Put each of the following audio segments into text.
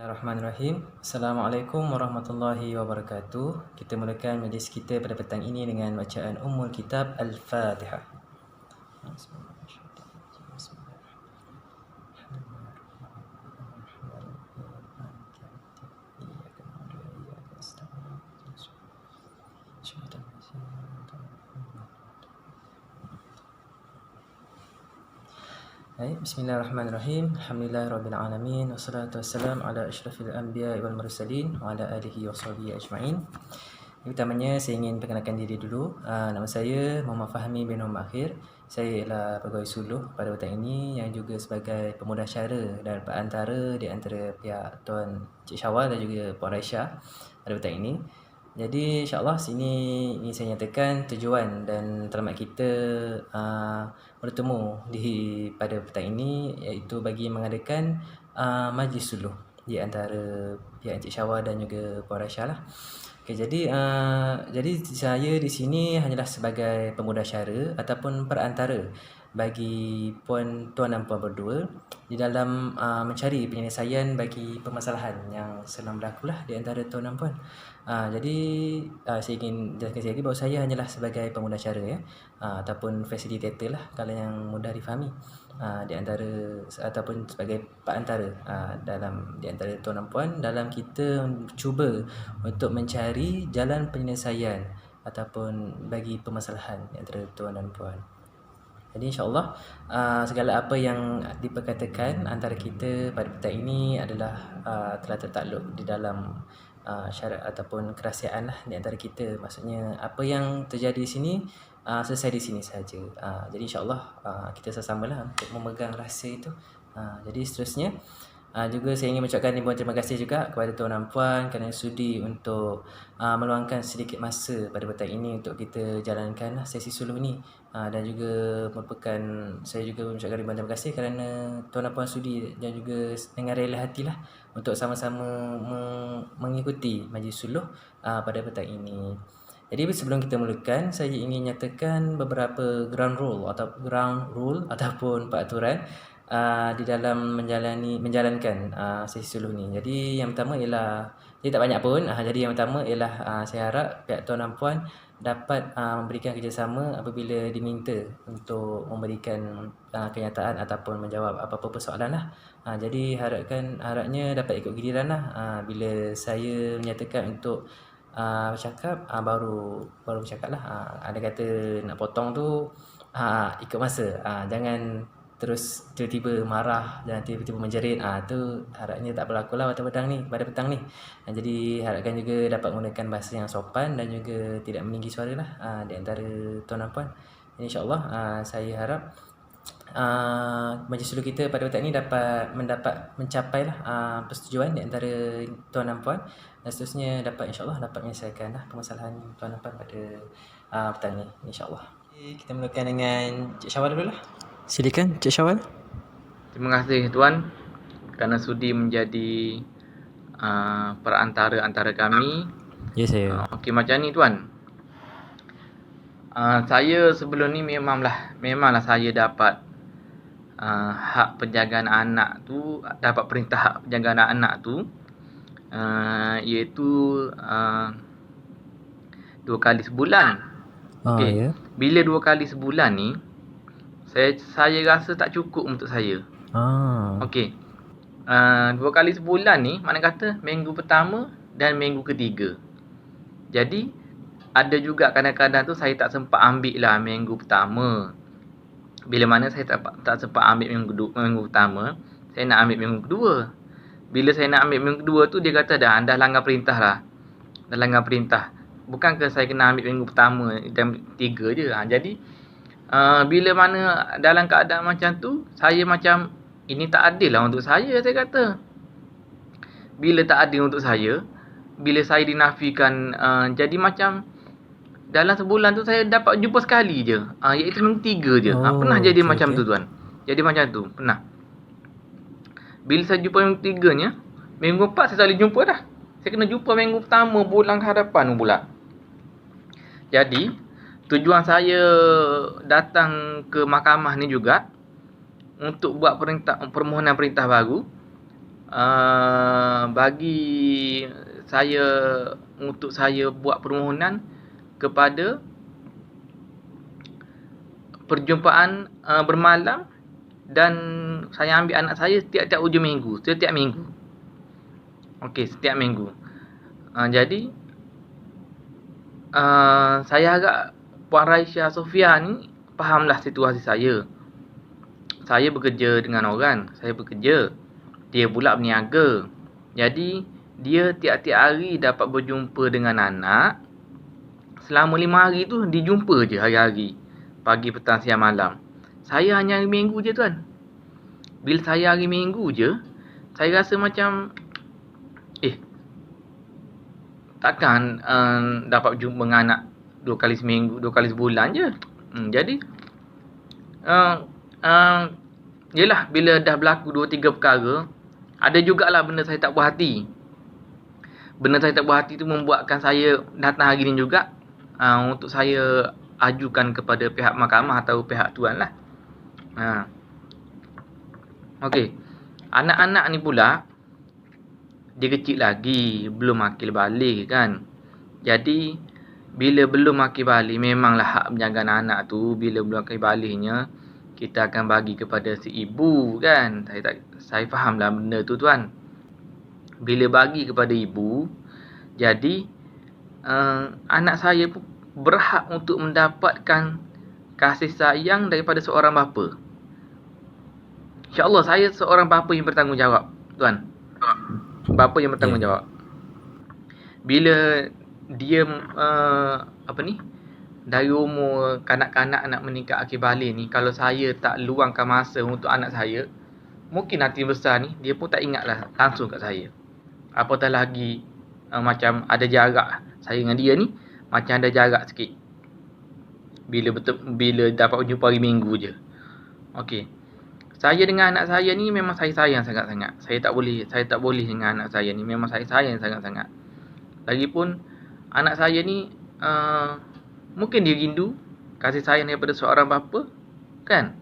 Bismillahirrahmanirrahim. Assalamualaikum warahmatullahi wabarakatuh. Kita mulakan majlis kita pada petang ini dengan bacaan Ummul Kitab Al-Fatihah. Bismillahirrahmanirrahim. Alhamdulillahirabbil alamin wassalatu wassalam ala asyrafil anbiya'i wal mursalin wa ala alihi washabihi ajma'in. Pertamanya saya ingin perkenalkan diri dulu. Nama saya Muhammad Fahmi bin Muhammad Akhir. Saya ialah pegawai suluh pada petang ini yang juga sebagai pemudasyara dan perantara di antara pihak Tuan Cik Syawal dan juga Puan Raisya pada petang ini. Jadi insyaAllah sini ini saya nyatakan tujuan dan termat kita bertemu pada petang ini, iaitu bagi mengadakan majlis suluh di antara pihak Encik Syawal dan juga Puan Raisya lah. Okay, jadi saya di sini hanyalah sebagai pemudasyara ataupun perantara bagi tuan dan puan berdua di dalam mencari penyelesaian bagi permasalahan yang sedang berlaku lah di antara tuan dan puan. Jadi saya ingin jelaskan sekali lagi bahawa saya hanyalah sebagai pemudasyara ataupun facilitator lah kalau yang mudah difahami di antara ataupun sebagai perantara di antara tuan dan puan dalam kita cuba untuk mencari jalan penyelesaian ataupun bagi permasalahan di antara tuan dan puan. Jadi insyaAllah segala apa yang diperkatakan antara kita pada petang ini adalah telah tertakluk di dalam syarat ataupun kerahsiaan lah di antara kita. Maksudnya apa yang terjadi di sini selesai di sini saja. Jadi insyaAllah kita sama-samalah untuk memegang rahsia itu. Jadi seterusnya juga saya ingin mengucapkan ribuan terima kasih juga kepada tuan dan puan kerana sudi untuk meluangkan sedikit masa pada petang ini untuk kita jalankan sesi suluh ni. Dan juga saya juga mengucapkan ribuan terima kasih kerana tuan dan puan sudi dan juga dengan rela hatilah untuk sama-sama mengikuti majlis suluh pada petang ini. Jadi sebelum kita mulakan, saya ingin nyatakan beberapa ground rule ataupun peraturan di dalam menjalankan sesi suluh ni. Jadi yang pertama ialah, tak banyak pun. Jadi yang pertama ialah saya harap pihak tuan dan puan dapat memberikan kerjasama apabila diminta untuk memberikan kenyataan ataupun menjawab apa-apa persoalan lah. Jadi harapnya dapat ikut giliran lah. Bila saya menyatakan untuk bercakap, baru bercakap lah. Ada kata nak potong tu ikut masa. Jangan terus tiba-tiba marah dan tiba-tiba menjerit. Tu harapnya tak berlaku lah pada petang ni. Jadi harapkan juga dapat menggunakan bahasa yang sopan dan juga tidak meninggi suara lah di antara tuan dan puan. InsyaAllah saya harap majlis suluh kita pada petang ni dapat mencapai lah persetujuan di antara tuan dan puan, dan seterusnya insyaAllah dapat menyelesaikan lah permasalahan tuan dan puan pada petang ni insyaAllah. Kita mulakan dengan Cik Syawal dulu lah. Silakan Cik Syawal. Terima kasih Tuan kerana sudi menjadi perantara antara kami. Ya saya. Okey, macam ni Tuan. Saya sebelum ni memanglah saya dapat hak penjagaan anak tu, dapat perintah hak penjagaan anak tu iaitu 2 kali sebulan. Okey. Ya. Bila 2 kali sebulan ni saya rasa tak cukup untuk saya. Okey. 2 kali sebulan ni mana kata minggu pertama dan minggu ketiga. Jadi ada juga kadang-kadang tu saya tak sempat ambil lah minggu pertama. Bila mana saya tak sempat ambil minggu pertama, saya nak ambil minggu kedua. Bila saya nak ambil minggu kedua tu dia kata dah langgar perintah lah. Dah langgar perintah. Bukankah saya kena ambil minggu pertama dan 3 je. Jadi bila mana dalam keadaan macam tu, saya macam ini tak adil lah untuk saya kata. Bila tak adil untuk saya, bila saya dinafikan, jadi macam dalam sebulan tu saya dapat jumpa sekali je, iaitu minggu 3 je. Pernah jadi macam tu Tuan. Jadi macam tu, pernah. Bila saya jumpa minggu 3-nya, minggu 4 saya tak boleh jumpa dah. Saya kena jumpa minggu pertama bulan hadapan pula. Jadi tujuan saya datang ke mahkamah ni juga untuk buat permohonan perintah baru bagi saya untuk saya buat permohonan kepada perjumpaan bermalam, dan saya ambil anak saya setiap hujung minggu, setiap minggu. Okey, setiap minggu. Jadi saya harap Puan Raisya Sofia ni fahamlah situasi saya. Saya bekerja dengan orang, saya bekerja. Dia pula berniaga. Jadi dia tiap-tiap hari dapat berjumpa dengan anak. Selama 5 hari tu dijumpa je hari-hari. Pagi, petang, siang, malam. Saya hanya hari Minggu je tuan. Bila saya hari Minggu je, saya rasa macam takkan dapat jumpa dengan anak 2 kali seminggu, 2 kali sebulan je. Jadi yelah, bila dah berlaku 2-3 perkara, ada jugalah benda saya tak puas hati. Benda saya tak puas hati tu membuatkan saya datang hari ni juga untuk saya ajukan kepada pihak mahkamah atau pihak tuan lah. Okey. Anak-anak ni pula, dia kecil lagi, belum akil balik kan. Jadi bila belum akil balik, memanglah hak penjagaan anak tu, bila belum akil baliknya, kita akan bagi kepada si ibu kan. Saya fahamlah benda tu tuan. Bila bagi kepada ibu, jadi anak saya pun berhak untuk mendapatkan kasih sayang daripada seorang bapa. InsyaAllah saya seorang bapa yang bertanggungjawab tuan. Bapa yang bertanggungjawab. Bila dia dari umur kanak-kanak nak meningkat akil balik ni, kalau saya tak luangkan masa untuk anak saya, mungkin nanti besar ni dia pun tak ingatlah langsung kat saya. Apatah lagi macam ada jarak saya dengan dia ni, macam ada jarak sikit. Bila dapat berjumpa hari Minggu je. Okey. Saya dengan anak saya ni memang saya sayang sangat-sangat. Saya tak boleh dengan anak saya ni, memang saya sayang sangat-sangat. Lagipun anak saya ni mungkin dia rindu kasih sayang daripada seorang bapa kan.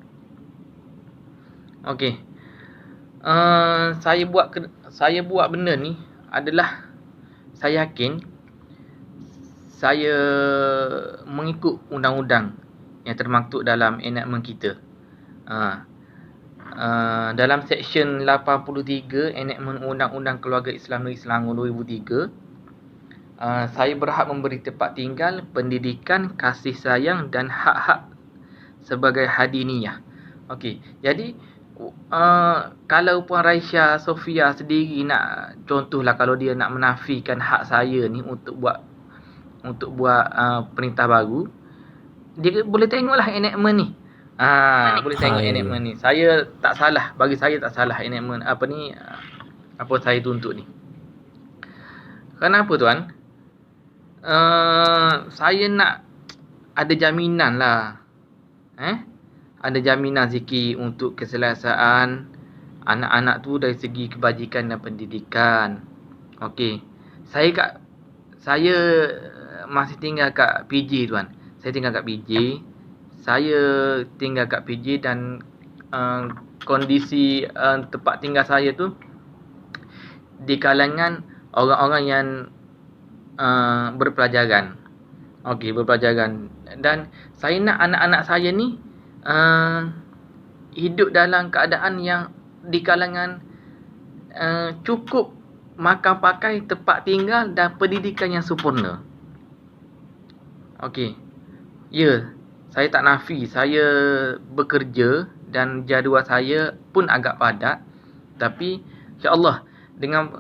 Okey. Saya buat benda ni adalah saya yakin saya mengikut undang-undang yang termaktub dalam enactment kita. Dalam Seksyen 83 Enactment Undang-Undang Keluarga Islam Negeri Selangor 2003, saya berhak memberi tempat tinggal, pendidikan, kasih sayang dan hak-hak sebagai hadiniyah. Okey, jadi kalau Puan Raisya Sofia sendiri nak, contohlah kalau dia nak menafikan hak saya ni untuk buat perintah baru, dia boleh tengoklah enactment ni. Boleh tengok enactment ni. Saya tak salah, bagi saya tak salah enactment apa saya tuntut ni. Kenapa tuan? Saya nak ada jaminan lah. Ada jaminan sikit untuk keselesaan anak-anak tu dari segi kebajikan dan pendidikan. Okey. Saya masih tinggal kat PJ tuan. Saya tinggal kat PJ. Saya tinggal kat PJ dan kondisi tempat tinggal saya tu di kalangan orang-orang yang berpelajaran. Okey, berpelajaran. Dan saya nak anak-anak saya ni hidup dalam keadaan yang di kalangan cukup makan pakai, tempat tinggal dan pendidikan yang sempurna. Okey. Ya, saya tak nafi, saya bekerja dan jadual saya pun agak padat. Tapi insya-Allah dengan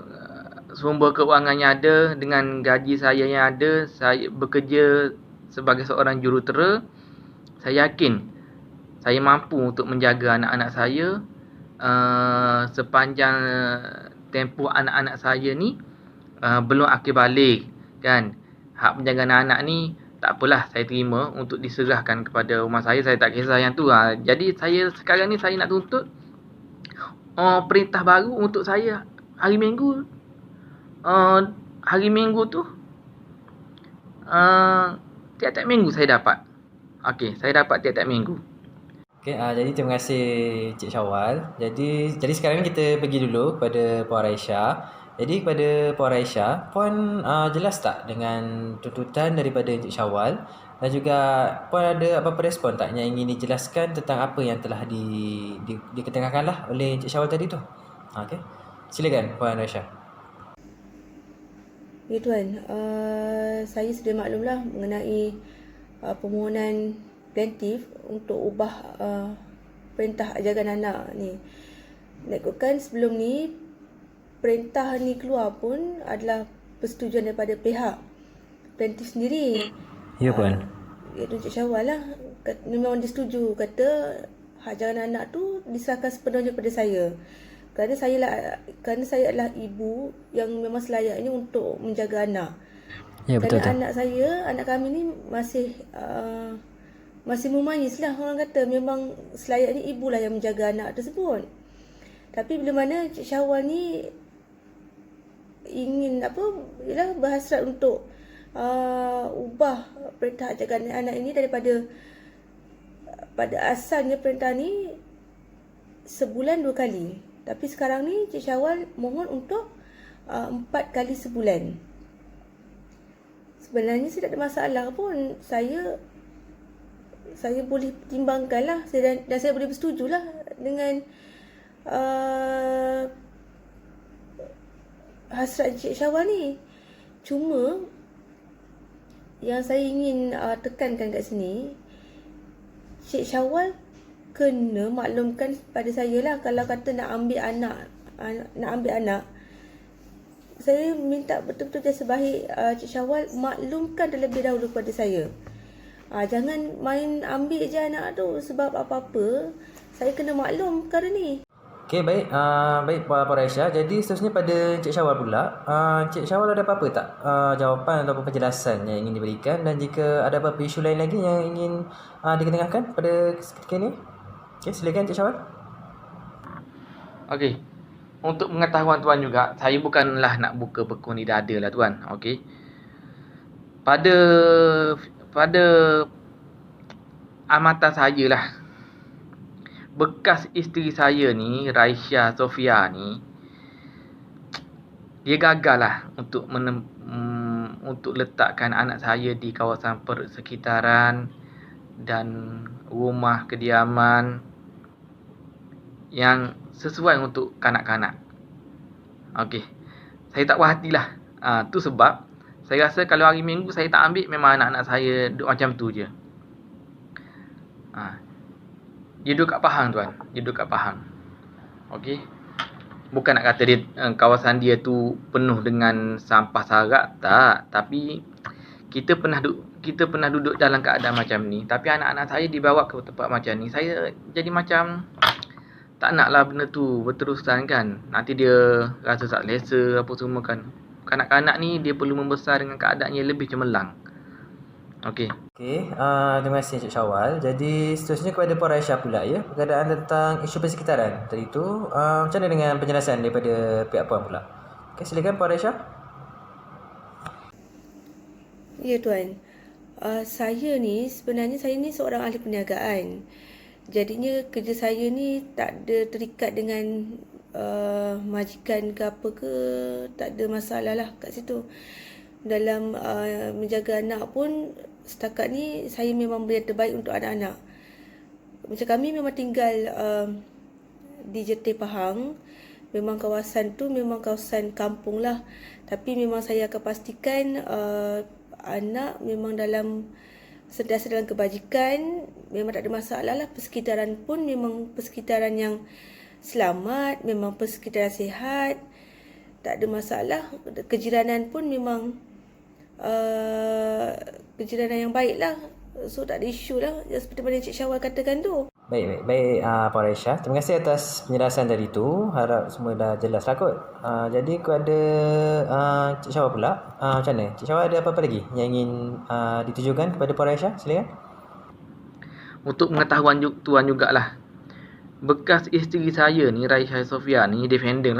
sumber keuangan yang ada, dengan gaji saya yang ada, saya bekerja sebagai seorang jurutera, saya yakin saya mampu untuk menjaga anak-anak saya sepanjang tempoh anak-anak saya ni belum akil balik kan. Hak penjagaan anak ni tak apalah, saya terima untuk diserahkan kepada rumah saya tak kisah yang tu. Jadi saya sekarang ni saya nak tuntut perintah baru untuk saya hari Minggu. Hari Minggu tu tiap-tiap minggu saya dapat. Okey, saya dapat tiap-tiap minggu. Okey, jadi terima kasih Cik Syawal. Jadi sekarang kita pergi dulu kepada Puan Raisya. Jadi kepada Puan Raisya, Puan jelas tak dengan tuntutan daripada Cik Syawal dan juga Puan ada apa-apa respon tak yang ingin dijelaskan tentang apa yang telah diketengahkanlah oleh Cik Syawal tadi tu? Okey. Silakan Puan Raisya. Ya Tuan, saya sedia maklumlah mengenai permohonan plaintiff untuk ubah perintah ajakan anak ni. Nakutkan sebelum ni perintah ni keluar pun adalah persetujuan daripada pihak plaintiff sendiri. Ya Puan. Iaitu Encik Syawal lah. Memang dia setuju, kata hak jagaan anak tu diserahkan sepenuhnya kepada saya. Kerana saya adalah ibu yang memang selayaknya untuk menjaga anak. Ya betul. Kerana anak kami ni masih mumayyiz lah, orang kata memang selayaknya ibulah yang menjaga anak tersebut. Tapi bila mana Cik Syawal ni ingin berhasrat untuk ubah perintah jagaan anak ini daripada pada asalnya perintah ni sebulan 2 kali. Tapi sekarang ni Cik Syawal mohon untuk 4 kali sebulan. Sebenarnya saya tak ada masalah pun. Saya boleh pertimbangkan lah dan saya boleh bersetuju lah dengan hasrat Cik Syawal ni. Cuma yang saya ingin tekankan kat sini, Cik Syawal kena maklumkan pada saya lah kalau kata nak ambil anak. Saya minta betul-betul jasa baik Cik Syawal maklumkan terlebih dahulu kepada saya. Jangan main ambil je anak tu sebab apa-apa. Saya kena maklum perkara ni. Okey, baik. Baik Puan Raisya. Jadi seterusnya pada Cik Syawal pula. Cik Syawal ada apa-apa tak jawapan ataupun penjelasan yang ingin diberikan, dan jika ada apa-apa isu lain lagi yang ingin diketengahkan pada ketika ini? Okey, silakan Cik Syawal. Okey. Untuk pengetahuan tuan juga, saya bukanlah nak buka pekun di dada lah tuan. Okey. Pada amatan saya lah, bekas isteri saya ni, Raisya Sofia ni, dia gagal lah untuk letakkan anak saya di kawasan persekitaran dan rumah kediaman yang sesuai untuk kanak-kanak. Okey. Saya tak puas hatilah. Tu sebab saya rasa kalau hari Minggu saya tak ambil, memang anak-anak saya duduk macam tu je. Dia duduk kat Pahang tuan. Dia duduk kat Pahang. Okey. Bukan nak kata dia kawasan dia tu penuh dengan sampah sarak, tak. Tapi kita pernah duduk dalam keadaan macam ni. Tapi anak-anak saya dibawa ke tempat macam ni. Saya jadi macam tak naklah benda tu berterusan kan. Nanti dia rasa tak selesa apa semua kan. Kanak-kanak ni dia perlu membesar dengan keadaan yang lebih cemerlang. Okey. Okey, terima kasih Cik Syawal. Jadi seterusnya kepada Puan Raisya pula ya. Perkataan tentang isu persekitaran tadi tu, macam mana dengan penjelasan daripada pihak Puan pula? Okey, silakan Puan Raisya. Ya Tuan. Saya ni seorang ahli perniagaan. Jadinya kerja saya ni tak ada terikat dengan majikan ke apa ke, tak ada masalah lah kat situ. Dalam menjaga anak pun setakat ni saya memang beri yang terbaik untuk anak-anak. Macam kami memang tinggal di Jetih Pahang. Memang kawasan tu memang kawasan kampung lah. Tapi memang saya akan pastikan anak memang sentiasa dalam kebajikan, memang tak ada masalah lah. Persekitaran pun memang persekitaran yang selamat, memang persekitaran sihat, tak ada masalah. Kejiranan pun memang kejiranan yang baik lah. So tak ada isu lah seperti mana Cik Syawal katakan tu. Baik Puan Raisya. Terima kasih atas penjelasan tadi tu. Harap semua dah jelas lah kot. Jadi kepada Cik Syawal pula, macam mana? Cik Syawal ada apa-apa lagi yang ingin ditujukan kepada Puan Raisya? Silakan. Untuk pengetahuan tuan jugalah, bekas isteri saya ni, Raisya Sofia ni, defender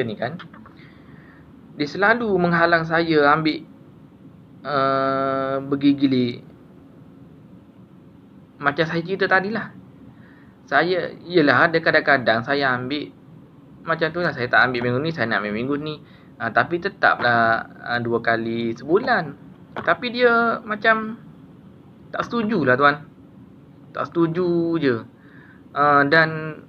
ni kan, dia selalu menghalang saya ambil bergigili. Macam saya cerita tadi lah, saya, yelah ada kadang-kadang saya ambil macam tu lah, saya tak ambil minggu ni, saya nak ambil minggu ni. Tapi tetaplah 2 kali sebulan. Tapi dia macam tak setuju lah tuan. Tak setuju je. Dan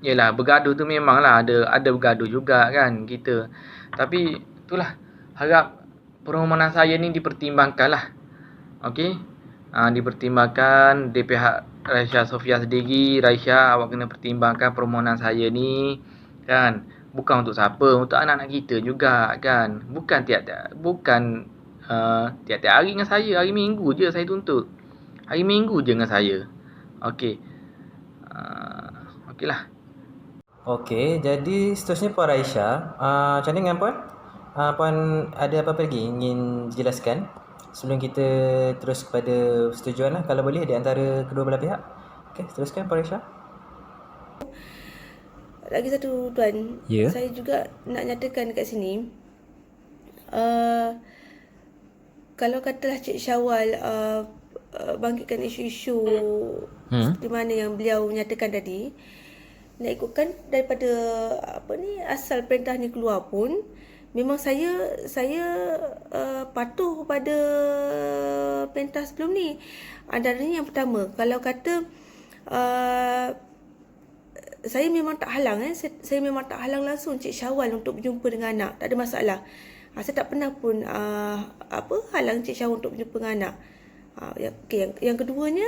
yelah bergaduh tu memanglah ada bergaduh juga kan kita. Tapi itulah, harap permohonan saya ni dipertimbangkan lah. Okey. Dipertimbangkan di pihak Raisya Sofia sendiri. Raisya, awak kena pertimbangkan permohonan saya ni kan. Bukan untuk siapa, untuk anak-anak kita juga kan. Bukan tiap-tiap hari dengan saya. Hari Minggu je saya tuntut. Hari Minggu je dengan saya. Okey. Okeylah. Okey, jadi seterusnya Puan Raisya, macam mana dengan Puan? Puan ada apa-apa lagi ingin jelaskan sebelum kita terus kepada persetujuan lah, kalau boleh, di antara kedua belah pihak? Okey, teruskan Puan Raisya. Lagi satu tuan, Ya. saya juga nak nyatakan dekat sini, kalau katalah Cik Syawal bangkitkan isu-isu seperti mana yang beliau nyatakan tadi, nak ikutkan daripada asal perintah ni keluar pun, memang saya patuh pada perintah sebelum ni. Antaranya yang pertama, kalau kata saya memang tak halang saya memang tak halang langsung Cik Syawal untuk berjumpa dengan anak, tak ada masalah. Saya tak pernah pun halang Cik Syawal untuk berjumpa dengan anak. Okay, yang keduanya,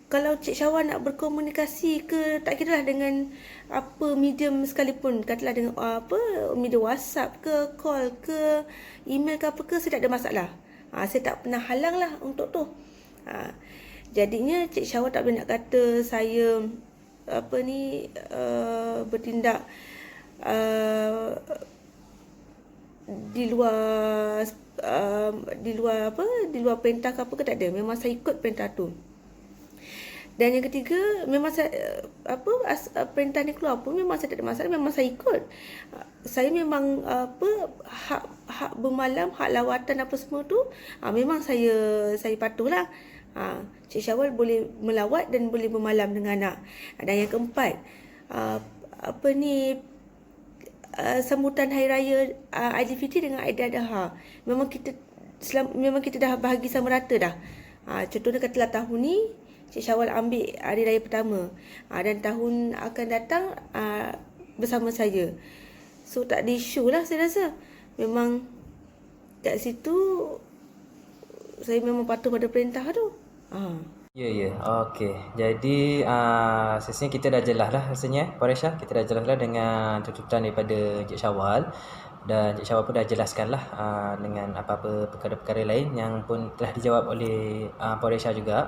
kalau Cik Syawal nak berkomunikasi ke, tak kira lah dengan apa medium sekalipun, katalah dengan media WhatsApp ke, call ke, email ke apa ke, saya tak ada masalah. Saya tak pernah halang lah untuk tu. Jadinya Cik Syawal tak boleh nak kata saya bertindak di luar perintah ke apa ke, tak ada. Memang saya ikut perintah tu. Dan yang ketiga, memang saya perintah ni keluar pun memang saya tak ada masalah, memang saya ikut. Saya memang hak bermalam, hak lawatan apa semua tu, memang saya patuhlah. Cik Syawal boleh melawat dan boleh bermalam dengan anak. Dan yang keempat, sambutan Hari Raya Aidilfitri dengan Aidiladha, memang kita dah bahagi sama rata dah. Contohnya katalah tahun ni Cik Syawal ambil hari raya pertama, dan tahun akan datang bersama saya. So tak ada isu lah, saya rasa. Memang kat situ saya memang patuh pada perintah tu. Ya. Okey. Jadi sebenarnya kita dah jelas lah rasanya, Puan Raisya. Kita dah jelas lah dengan tuntutan daripada Cik Syawal. Dan Cik Syawal pun dah jelaskan lah dengan apa-apa perkara-perkara lain yang pun telah dijawab oleh Puan Raisya juga.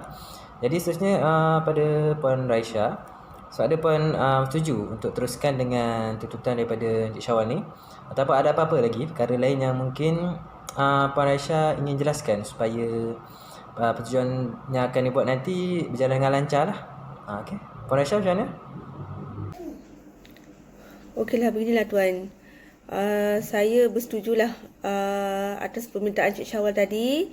Jadi seterusnya pada Puan Raisya, so ada Puan setuju untuk teruskan dengan tuntutan daripada Cik Syawal ni, ataupun ada apa-apa lagi perkara lain yang mungkin Puan Raisya ingin jelaskan supaya pertujuan yang akan dibuat nanti berjalan dengan lancar lah. Okey, Puan Raisya macam mana? Okeylah, beginilah tuan. Saya bersetujulah atas permintaan Cik Syawal tadi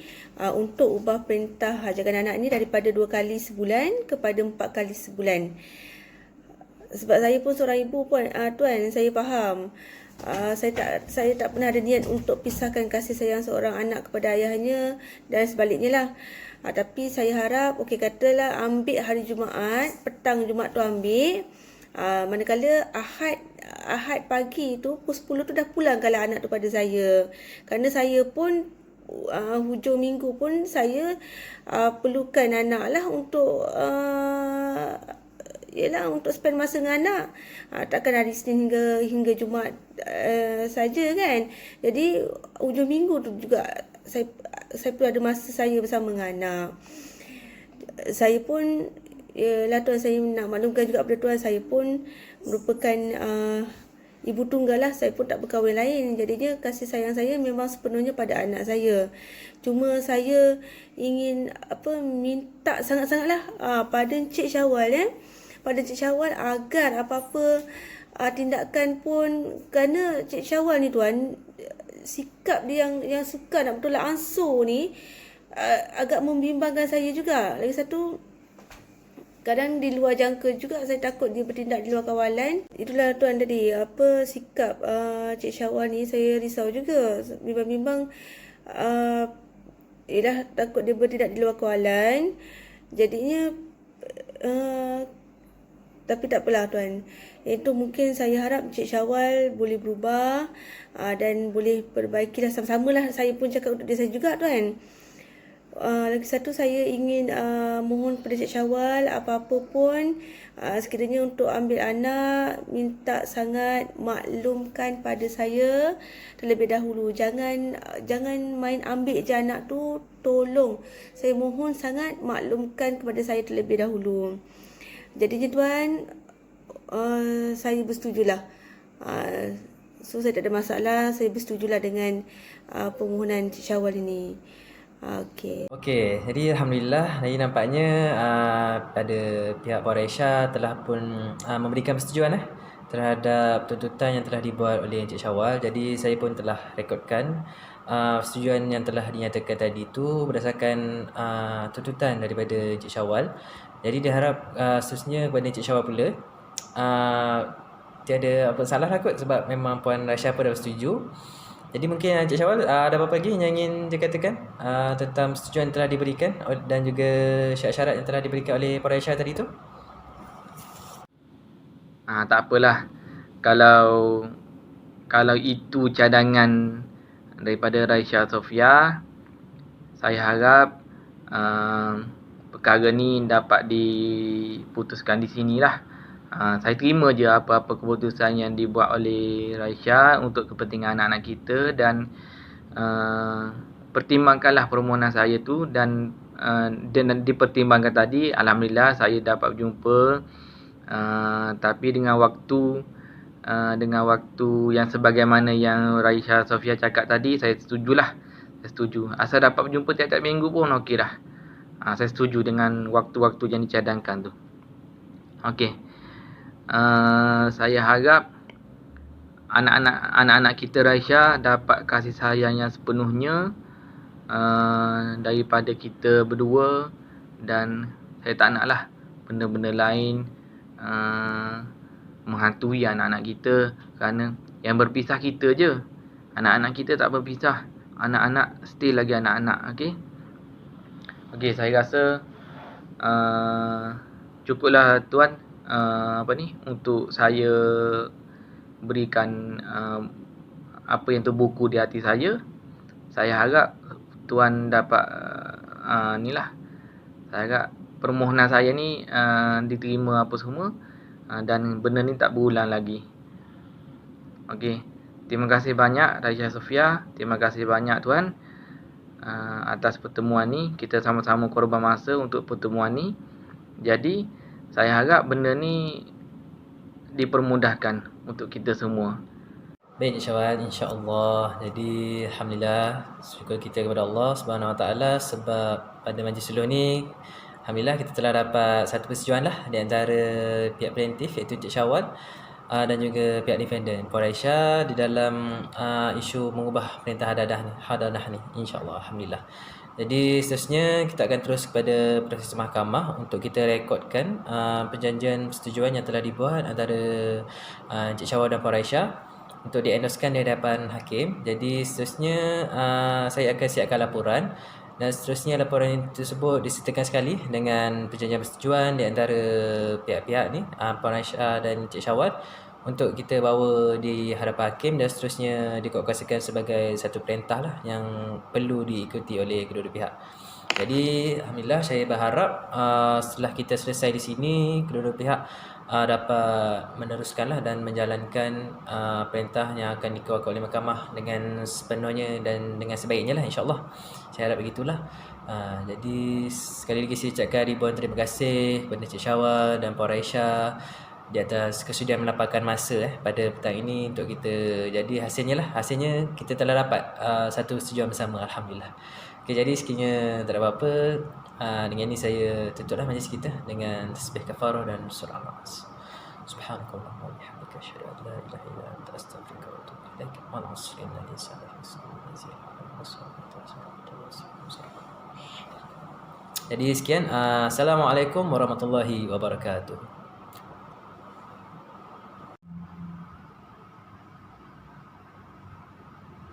untuk ubah perintah hajakan anak ni daripada 2 kali sebulan kepada 4 kali sebulan. Sebab saya pun seorang ibu pun, tuan, saya faham. Saya tak pernah ada niat untuk pisahkan kasih sayang seorang anak kepada ayahnya dan sebaliknya lah. Tapi saya harap, katalah ambil hari Jumaat, petang Jumaat tu ambil. Manakala Ahad pagi tu pukul 10 tu dah pulang kalau anak tu pada saya. Kerana saya pun hujung minggu pun saya perlukan anak lah untuk untuk spend masa dengan anak. Takkan hari Isnin hingga Jumaat saja kan. Jadi hujung minggu tu juga saya perlu ada masa saya bersama dengan anak. Saya pun tuan, saya nak maklumkan juga kepada tuan, saya pun merupakan ibu tunggal lah. Saya pun tak berkahwin lain. Jadinya kasih sayang saya memang sepenuhnya pada anak saya. Cuma saya ingin minta sangat-sangatlah pada Cik Syawal pada Cik Syawal agar apa-apa tindakan pun, kerana Cik Syawal ni tuan, sikap dia yang suka nak bertolak ansur ni agak membimbangkan saya juga. Lagi satu, kadang di luar jangka juga, saya takut dia bertindak di luar kawalan. Itulah tuan tadi, sikap Cik Syawal ni saya risau juga. Bimbang-bimbang ialah takut dia bertindak di luar kawalan. Jadinya tapi tak apalah tuan. Itu mungkin saya harap Cik Syawal boleh berubah dan boleh perbaikilah sama-sama lah. Saya pun cakap untuk diri saya juga tuan. Lagi satu, saya ingin mohon kepada Cik Syawal, apa-apa pun sekiranya untuk ambil anak, minta sangat maklumkan pada saya terlebih dahulu. Jangan main ambil je anak tu, tolong. Saya mohon sangat maklumkan kepada saya terlebih dahulu. Jadinya tuan, saya bersetujulah. So saya tak ada masalah, saya bersetujulah dengan permohonan Cik Syawal ini. Okey, jadi alhamdulillah, jadi nampaknya pada pihak Puan Raisya telah pun memberikan persetujuan terhadap tuntutan yang telah dibuat oleh Encik Syawal. Jadi saya pun telah rekodkan persetujuan yang telah dinyatakan tadi itu berdasarkan tuntutan daripada Encik Syawal. Jadi diharap seterusnya kepada Encik Syawal pula tiada apa salah lah kot, sebab memang Puan Raisya pun dah bersetuju. Jadi mungkin Encik Syawal ada apa-apa lagi yang ingin dikatakan tentang persetujuan yang telah diberikan dan juga syarat-syarat yang telah diberikan oleh Puan Raisya tadi tu? Tak apalah. Kalau itu cadangan daripada Raisya Sofia, saya harap perkara ni dapat diputuskan di sinilah. Saya terima je apa-apa keputusan yang dibuat oleh Raisya untuk kepentingan anak-anak kita, dan pertimbangkanlah permohonan saya tu, dan dipertimbangkan tadi. Alhamdulillah saya dapat berjumpa, tapi dengan waktu yang sebagaimana yang Raisya Sofia cakap tadi, saya setujulah. Saya setuju. Asal dapat berjumpa tiap-tiap minggu pun okey dah. Saya setuju dengan waktu-waktu yang dicadangkan tu. Okey. Saya harap anak-anak kita Raisya dapat kasih sayang yang sepenuhnya daripada kita berdua, dan saya tak naklah benda-benda lain menghantui anak-anak kita, kerana yang berpisah kita je. Anak-anak kita tak berpisah. Anak-anak still lagi anak-anak. Okey, saya rasa cukuplah tuan untuk saya berikan apa yang terbuku di hati saya. Saya harap tuan dapat saya harap permohonan saya ni diterima apa semua, dan benda ni tak berulang lagi. Okey. Terima kasih banyak Raisya Sofia. Terima kasih banyak tuan atas pertemuan ni. Kita sama-sama korban masa untuk pertemuan ni. Jadi saya harap benda ni dipermudahkan untuk kita semua. Baik Encik Syawal, insya-Allah. Jadi alhamdulillah, syukur kita kepada Allah Subhanahu Wa Taala, sebab pada majlis suluh ni alhamdulillah kita telah dapat satu persetujuan di antara pihak plaintiff, iaitu Encik Syawal dan juga pihak defendant Puan Raisya di dalam isu mengubah perintah hadanah ni, insya-Allah, alhamdulillah. Jadi seterusnya kita akan terus kepada proses mahkamah untuk kita rekodkan perjanjian persetujuan yang telah dibuat antara Encik Syawal dan Puan Raisya untuk di-endorsekan di hadapan hakim. Jadi seterusnya saya akan siapkan laporan, dan seterusnya laporan tersebut disertakan sekali dengan perjanjian persetujuan di antara pihak-pihak ni, Puan Raisya dan Encik Syawal, untuk kita bawa di hadapan hakim, dan seterusnya dikomunikasikan sebagai satu perintah yang perlu diikuti oleh kedua-dua pihak. Jadi alhamdulillah, saya berharap setelah kita selesai di sini, kedua-dua pihak dapat meneruskanlah dan menjalankan perintah yang akan dikeluarkan oleh mahkamah dengan sepenuhnya dan dengan sebaiknya insya-Allah. Saya harap begitulah. Jadi sekali lagi saya ucapkan ribuan terima kasih kepada Encik Syawal dan Puan Raisya di atas kesudian melapangkan masa pada petang ini untuk kita. Jadi hasilnya kita telah dapat satu persetujuan bersama, alhamdulillah. Okay, jadi sekiranya tak ada apa-apa, dengan ini saya tutuplah majlis kita dengan tasbih kafarah dan surah Al-Nas. Subhanakallahumma wa bihamdika asyhadu an la ilaha illa anta astaghfiruka wa atubu ilaik. Wal 'asri innal insana lafi khusr. Jadi sekian, assalamualaikum warahmatullahi wabarakatuh.